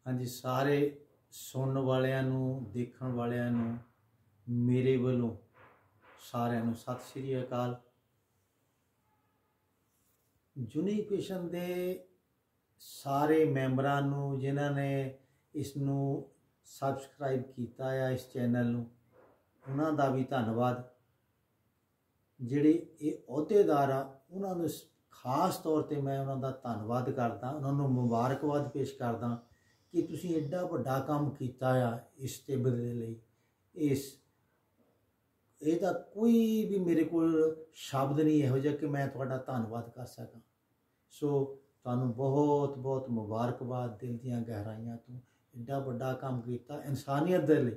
हाँ जी, सारे सुनने वालियां नूं देखण वालियां नूं मेरे वालों सारिਆਂ ਨੂੰ सत श्री अकाल। यूनिफिकेशन ਦੇ ਸਾਰੇ ਮੈਂਬਰਾਂ ਨੂੰ ਜਿਨ੍ਹਾਂ ਨੇ ਇਸ ਨੂੰ ਸਬਸਕ੍ਰਾਈਬ ਕੀਤਾ ਆ ਇਸ ਚੈਨਲ ਨੂੰ, ਉਹਨਾਂ ਦਾ ਵੀ ਧੰਨਵਾਦ। ਜਿਹੜੇ ਇਹ ਅਹੁਦੇਦਾਰ ਆ ਉਹਨਾਂ ਨੂੰ ਖਾਸ ਤੌਰ ਤੇ ਮੈਂ ਉਹਨਾਂ ਦਾ ਧੰਨਵਾਦ ਕਰਦਾ, ਉਹਨਾਂ ਨੂੰ ਮੁਬਾਰਕਬਾਦ ਪੇਸ਼ ਕਰਦਾ ਕਿ ਤੁਸੀਂ ਐਡਾ ਵੱਡਾ ਕੰਮ ਕੀਤਾ ਆ ਇਸ ਟੇਬਲ ਦੇ ਲਈ। ਇਹਦਾ ਕੋਈ ਵੀ ਮੇਰੇ ਕੋਲ ਸ਼ਬਦ ਨਹੀਂ ਇਹੋ ਜਿਹਾ ਕਿ ਮੈਂ ਤੁਹਾਡਾ ਧੰਨਵਾਦ ਕਰ ਸਕਾਂ। ਸੋ ਤੁਹਾਨੂੰ ਬਹੁਤ ਬਹੁਤ ਮੁਬਾਰਕਬਾਦ ਦਿਲ ਦੀਆਂ ਗਹਿਰਾਈਆਂ ਤੋਂ, ਐਡਾ ਵੱਡਾ ਕੰਮ ਕੀਤਾ ਇਨਸਾਨੀਅਤ ਦੇ ਲਈ।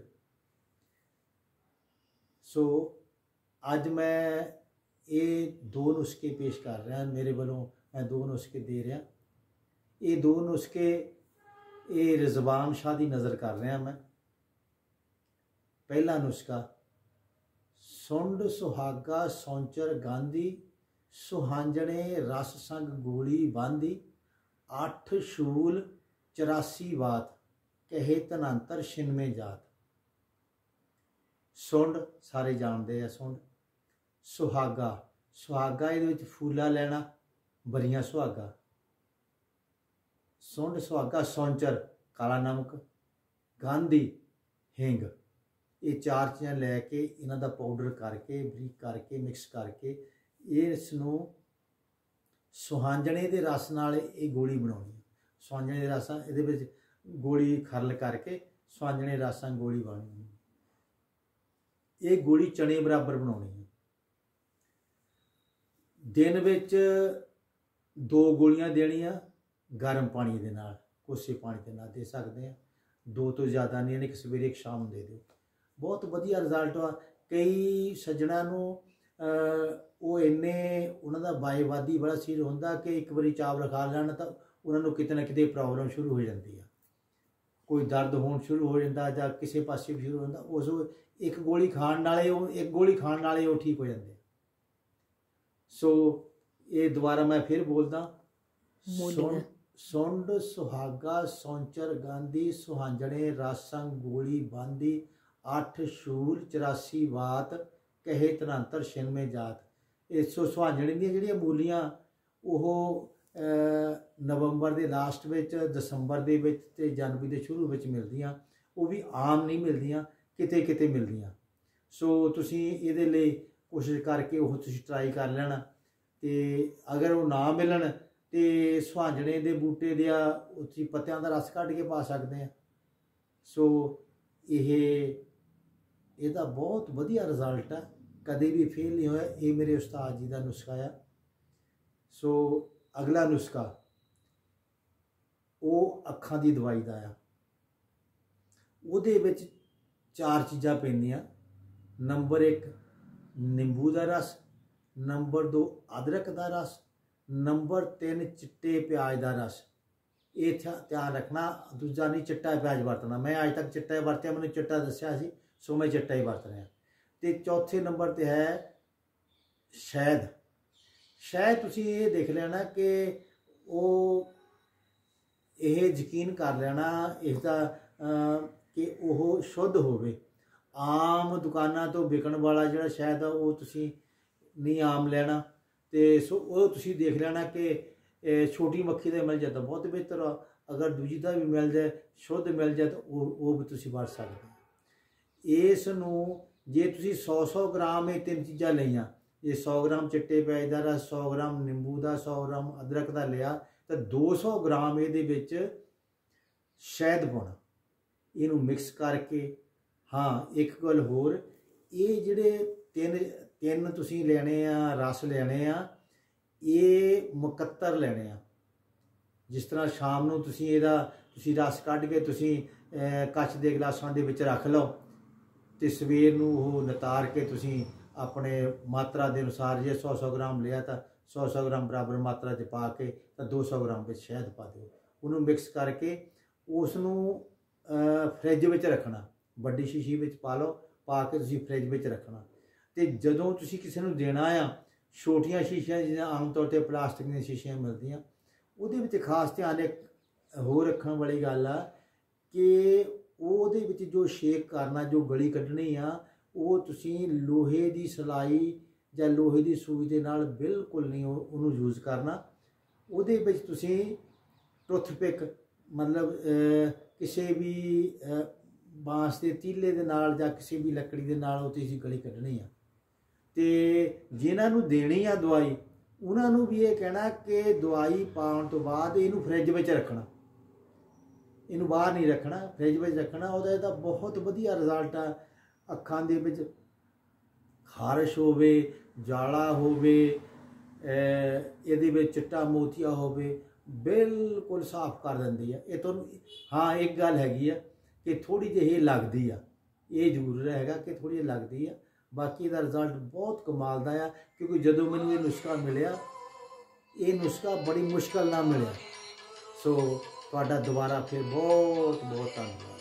ਸੋ ਅੱਜ ਮੈਂ ਇਹ ਦੋ ਨੁਸਖੇ ਪੇਸ਼ ਕਰ ਰਿਹਾ, ਮੇਰੇ ਵੱਲੋਂ ਮੈਂ ਦੋ ਨੁਸਖੇ ਦੇ ਰਿਹਾ। ਇਹ ਦੋ ਨੁਸਖੇ ਇਹ ਰਿਜ਼ਵਾਨ ਸ਼ਾਹ ਦੀ ਨਜ਼ਰ ਕਰ ਰਿਹਾ ਮੈਂ। ਪਹਿਲਾ ਨੁਸਖਾ, ਸੁੰਡ ਸੁਹਾਗਾ ਸੌਂਚਰ ਗਾਂਧੀ, ਸੁਹਾਂਜਣੇ ਰਸ ਸੰਗ ਗੋਲੀ ਬਾਂਦੀ, 8 ਸ਼ੂਲ 84 ਬਾਤ, ਕਹੇ ਧਨੰਤਰ ਛਿਨਵੇਂ ਜਾਤ। ਸੁੰਡ ਸਾਰੇ ਜਾਣਦੇ ਆ, ਸੁੰਡ। ਸੁਹਾਗਾ, ਸੁਹਾਗਾ ਇਹਦੇ ਵਿੱਚ ਫੂਲਾ ਲੈਣਾ, ਬਰੀਆਂ ਸੁਹਾਗਾ। ਸੁੰਡ ਸੁਹਾਗਾ, ਸੌਂਚਰ ਕਾਲਾ ਨਮਕ, ਗਾਂਧੀ ਹਿੰਗ। ਇਹ ਚਾਰ ਚੀਜ਼ਾਂ ਲੈ ਕੇ ਇਹਨਾਂ ਦਾ ਪਾਊਡਰ ਕਰਕੇ ਬਰੀਕ ਕਰਕੇ ਮਿਕਸ ਕਰਕੇ ਇਸ ਨੂੰ ਸੁਹਾਂਜਣੇ ਦੇ ਰਸ ਨਾਲ ਇਹ ਗੋਲੀ ਬਣਾਉਣੀ ਹੈ। ਸੁਹਾਂਜਣੇ ਦੇ ਰਸਾਂ ਇਹਦੇ ਵਿੱਚ ਗੋਲੀ ਖਰਲ ਕਰਕੇ ਸੁਹਾਂਜਣੇ ਰਸਾਂ ਗੋਲੀ ਬਣਾਉਣੀ। ਇਹ ਗੋਲੀ ਚਣੇ ਬਰਾਬਰ ਬਣਾਉਣੀ ਹੈ। ਦਿਨ ਵਿੱਚ 2 ਗੋਲੀਆਂ ਦੇਣੀਆਂ ਗਰਮ ਪਾਣੀ ਦੇ ਨਾਲ, ਕੋਸੇ ਪਾਣੀ ਦੇ ਨਾਲ ਦੇ ਸਕਦੇ ਆ। 2 ਤੋਂ ਜ਼ਿਆਦਾ ਨਹੀਂ, ਇੱਕ ਸਵੇਰੇ ਇੱਕ ਸ਼ਾਮ ਦੇ ਦਿਓ। ਬਹੁਤ ਵਧੀਆ ਰਿਜ਼ਲਟ ਆ। ਕਈ ਸੱਜਣਾਂ ਨੂੰ ਉਹ ਇੰਨੇ ਉਹਨਾਂ ਦਾ ਬਾਈਵਾਦੀ ਬੜਾ ਸੀਰ ਹੁੰਦਾ ਕਿ ਇੱਕ ਵਾਰੀ ਚਾਵਲ ਖਾ ਲੈਣ ਤਾਂ ਉਹਨਾਂ ਨੂੰ ਕਿਤੇ ਨਾ ਕਿਤੇ ਪ੍ਰੋਬਲਮ ਸ਼ੁਰੂ ਹੋ ਜਾਂਦੀ ਆ। ਕੋਈ ਦਰਦ ਹੋਣ ਸ਼ੁਰੂ ਹੋ ਜਾਂਦਾ ਜਾਂ ਕਿਸੇ ਪਾਸੇ ਵੀ ਸ਼ੁਰੂ ਹੋ ਜਾਂਦਾ। ਉਸ ਇੱਕ ਗੋਲੀ ਖਾਣ ਨਾਲੇ ਉਹ ਠੀਕ ਹੋ ਜਾਂਦੇ। ਸੋ ਇਹ ਦੁਬਾਰਾ ਮੈਂ ਫਿਰ ਬੋਲਦਾ, ਸੁੰਡ ਸੁਹਾਗਾ ਸੌਂਚਰ ਗਾਂਧੀ, ਸੁਹਾਂਜਣੇ ਰਸ ਸੰਗ ਗੋਲੀ ਬਾਂਦੀ, 8 ਸ਼ੂਲ 84 ਬਾਤ, ਕਹੇ ਧਨੰਤਰ ਛਿਨਵੇਂ ਜਾਤ। ਇਹ ਸੁਹਾਂਜਣੇ ਦੀਆਂ ਜਿਹੜੀਆਂ ਮੂਲੀਆਂ ਉਹ ਨਵੰਬਰ ਦੇ ਲਾਸਟ ਵਿੱਚ, ਦਸੰਬਰ ਦੇ ਵਿੱਚ ਅਤੇ ਜਨਵਰੀ ਦੇ ਸ਼ੁਰੂ ਵਿੱਚ ਮਿਲਦੀਆਂ। ਉਹ ਵੀ ਆਮ ਨਹੀਂ ਮਿਲਦੀਆਂ, ਕਿਤੇ ਕਿਤੇ ਮਿਲਦੀਆਂ। ਸੋ ਤੁਸੀਂ ਇਹਦੇ ਲਈ ਕੋਸ਼ਿਸ਼ ਕਰਕੇ ਉਹ ਤੁਸੀਂ ਟਰਾਈ ਕਰ ਲੈਣਾ। ਅਤੇ ਅਗਰ ਉਹ ਨਾ ਮਿਲਣ ਅਤੇ ਸੁਹਾਂਜਣੇ ਦੇ ਬੂਟੇ ਦੇ ਤੁਸੀਂ ਪੱਤਿਆਂ ਦਾ ਰਸ ਕੱਢ ਕੇ ਪਾ ਸਕਦੇ ਆ। ਸੋ ਇਹਦਾ ਬਹੁਤ ਵਧੀਆ ਰਿਜ਼ਲਟ ਆ, ਕਦੇ ਵੀ ਫੇਲ ਨਹੀਂ ਹੋਇਆ। ਇਹ ਮੇਰੇ ਉਸਤਾਦ ਜੀ ਦਾ ਨੁਸਖਾ ਆ। ਸੋ ਅਗਲਾ ਨੁਸਖਾ ਉਹ ਅੱਖਾਂ ਦੀ ਦਵਾਈ ਦਾ ਆ। ਉਹਦੇ ਵਿੱਚ 4 ਚੀਜ਼ਾਂ ਪੈਂਦੀਆਂ। ਨੰਬਰ 1 ਨਿੰਬੂ ਦਾ ਰਸ, ਨੰਬਰ 2 ਅਦਰਕ ਦਾ ਰਸ, ਨੰਬਰ 3 ਚਿੱਟੇ ਪਿਆਜ਼ ਦਾ ਰਸ। ਇਹ ਧਿਆਨ ਰੱਖਣਾ, ਦੂਜਾ ਨਹੀਂ ਚਿੱਟਾ ਪਿਆਜ਼ ਵਰਤਣਾ। ਮੈਂ ਅੱਜ ਤੱਕ ਚਿੱਟਾ ਵਰਤਿਆ, ਮੈਨੂੰ ਚਿੱਟਾ ਦੱਸਿਆ ਸੀ, ਸੋ ਮੈਂ ਚਿੱਟਾ ਹੀ ਵਰਤ ਰਿਹਾ। ਅਤੇ ਚੌਥੇ ਨੰਬਰ 'ਤੇ ਹੈ ਸ਼ਹਿਦ। ਸ਼ਹਿਦ ਤੁਸੀਂ ਇਹ ਦੇਖ ਲੈਣਾ ਕਿ ਇਹ ਯਕੀਨ ਕਰ ਲੈਣਾ ਇਸਦਾ ਕਿ ਉਹ ਸ਼ੁੱਧ ਹੋਵੇ। ਆਮ ਦੁਕਾਨਾਂ ਤੋਂ ਵਿਕਣ ਵਾਲਾ ਜਿਹੜਾ ਸ਼ਹਿਦ ਆ ਉਹ ਤੁਸੀਂ ਨਹੀਂ ਆਮ ਲੈਣਾ। ਅਤੇ ਸੋ ਉਹ ਤੁਸੀਂ ਦੇਖ ਲੈਣਾ ਕਿ ਛੋਟੀ ਮੱਖੀ ਦਾ ਮਿਲ ਜਾਏ ਤਾਂ ਬਹੁਤ ਬਿਹਤਰ ਆ। ਅਗਰ ਦੂਜੀ ਦਾ ਵੀ ਮਿਲ ਜਾਏ, ਸ਼ੁੱਧ ਮਿਲ ਜਾਏ, ਤਾਂ ਉਹ ਵੀ ਤੁਸੀਂ ਵਰਤ ਸਕਦੇ ਹੋ। ਇਸ ਨੂੰ ਜੇ ਤੁਸੀਂ 100 ਗ੍ਰਾਮ ਇਹ 3 ਚੀਜ਼ਾਂ ਲਈਆਂ, ਜੇ 100 ਗ੍ਰਾਮ ਚਿੱਟੇ ਪਿਆਜ਼ ਦਾ ਰਸ, 100 ਗ੍ਰਾਮ ਨਿੰਬੂ ਦਾ, 100 ਗ੍ਰਾਮ ਅਦਰਕ ਦਾ ਲਿਆ, ਤਾਂ 200 ਗ੍ਰਾਮ ਇਹਦੇ ਵਿੱਚ ਸ਼ਹਿਦ ਪਾਉਣਾ। ਇਹਨੂੰ ਮਿਕਸ ਕਰਕੇ, ਹਾਂ ਇੱਕ ਗੱਲ ਹੋਰ, ਇਹ ਜਿਹੜੇ ਤਿੰਨ ਤੁਸੀਂ ਲੈਣੇ ਆ, ਰਸ ਲੈਣੇ ਆ, ਇਹ ਮੁਕੱਤਰ ਲੈਣੇ ਆ। ਜਿਸ ਤਰ੍ਹਾਂ ਸ਼ਾਮ ਨੂੰ ਤੁਸੀਂ ਰਸ ਕੱਢ ਕੇ ਤੁਸੀਂ ਕੱਚ ਦੇ ਗਲਾਸਾਂ ਦੇ ਵਿੱਚ ਰੱਖ ਲਓ ਅਤੇ ਸਵੇਰ ਨੂੰ ਉਹ ਨਿਤਾਰ ਕੇ ਤੁਸੀਂ ਆਪਣੇ ਮਾਤਰਾ ਦੇ ਅਨੁਸਾਰ, ਜੇ 100 ਗ੍ਰਾਮ ਲਿਆ ਤਾਂ 100 ਗ੍ਰਾਮ ਬਰਾਬਰ ਮਾਤਰਾ 'ਚ ਪਾ ਕੇ ਤਾਂ 200 ਗ੍ਰਾਮ ਵਿੱਚ ਸ਼ਹਿਦ ਪਾ ਦਿਓ। ਉਹਨੂੰ ਮਿਕਸ ਕਰਕੇ ਉਸ ਨੂੰ ਫਰਿੱਜ ਵਿੱਚ ਰੱਖਣਾ। ਵੱਡੀ ਸ਼ੀਸ਼ੀ ਵਿੱਚ ਪਾ ਲਓ, ਪਾ ਕੇ ਤੁਸੀਂ ਫਰਿੱਜ ਵਿੱਚ ਰੱਖਣਾ। ਅਤੇ ਜਦੋਂ ਤੁਸੀਂ ਕਿਸੇ ਨੂੰ ਦੇਣਾ ਆ, ਛੋਟੀਆਂ ਸ਼ੀਸ਼ੀਆਂ ਜਿਹੀਆਂ ਆਮ ਤੌਰ 'ਤੇ ਪਲਾਸਟਿਕ ਦੀਆਂ ਸ਼ੀਸ਼ੀਆਂ ਮਿਲਦੀਆਂ, ਉਹਦੇ ਵਿੱਚ ਖਾਸ ਧਿਆਨ ਇੱਕ ਹੋਰ ਰੱਖਣ ਵਾਲੀ ਗੱਲ ਆ ਕਿ ਉਹਦੇ ਵਿੱਚ ਜੋ ਸ਼ੇਕ ਕਰਨਾ, ਜੋ ਗਲੀ ਕੱਢਣੀ ਆ, ਉਹ ਤੁਸੀਂ ਲੋਹੇ ਦੀ ਸਲਾਈ ਜਾਂ ਲੋਹੇ ਦੀ ਸੂਈ ਦੇ ਨਾਲ ਬਿਲਕੁਲ ਨਹੀਂ ਉਹਨੂੰ ਯੂਜ਼ ਕਰਨਾ। ਉਹਦੇ ਵਿੱਚ ਤੁਸੀਂ ਟੁੱਥਪਿਕ ਮਤਲਬ ਕਿਸੇ ਵੀ ਬਾਂਸ ਦੇ ਤੀਲੇ ਦੇ ਨਾਲ ਜਾਂ ਕਿਸੇ ਵੀ ਲੱਕੜੀ ਦੇ ਨਾਲ ਉਹ ਤੁਸੀਂ ਗਲੀ ਕੱਢਣੀ ਆ। ਤੇ ਜਿਨ੍ਹਾਂ ਨੂੰ ਦੇਣੀ ਆ ਦਵਾਈ, ਉਹਨਾਂ ਨੂੰ ਵੀ ਇਹ ਕਹਿਣਾ ਕਿ ਦਵਾਈ ਪਾਉਣ ਤੋਂ ਬਾਅਦ ਇਹਨੂੰ ਫਰਿੱਜ ਵਿੱਚ ਰੱਖਣਾ, ਇਹਨੂੰ ਬਾਹਰ ਨਹੀਂ ਰੱਖਣਾ, ਫਰਿੱਜ ਵਿੱਚ ਰੱਖਣਾ। ਇਹਦਾ ਬਹੁਤ ਵਧੀਆ ਰਿਜ਼ਲਟ ਆ। ਅੱਖਾਂ ਦੇ ਵਿੱਚ ਖਾਰਿਸ਼ ਹੋਵੇ, ਜਾਲਾ ਹੋਵੇ, ਇਹਦੇ ਵਿੱਚ ਚਿੱਟਾ ਮੋਤੀਆ ਹੋਵੇ, ਬਿਲਕੁਲ ਸਾਫ਼ ਕਰ ਦਿੰਦੀ ਆ ਇਹ ਤੁਹਾਨੂੰ। ਹਾਂ, ਇੱਕ ਗੱਲ ਹੈਗੀ ਆ ਕਿ ਥੋੜ੍ਹੀ ਜਿਹੀ ਲੱਗਦੀ ਆ, ਇਹ ਜ਼ਰੂਰ ਹੈਗਾ ਕਿ ਥੋੜ੍ਹੀ ਜਿਹੀ ਲੱਗਦੀ ਆ। ਬਾਕੀ ਇਹਦਾ ਰਿਜ਼ਲਟ ਬਹੁਤ ਕਮਾਲ ਦਾ ਆ, ਕਿਉਂਕਿ ਜਦੋਂ ਮੈਨੂੰ ਇਹ ਨੁਸਖਾ ਮਿਲਿਆ, ਇਹ ਨੁਸਖਾ ਬੜੀ ਮੁਸ਼ਕਲ ਨਾਲ ਮਿਲਿਆ। ਸੋ ਤੁਹਾਡਾ ਦੁਬਾਰਾ ਫਿਰ ਬਹੁਤ ਬਹੁਤ ਧੰਨਵਾਦ।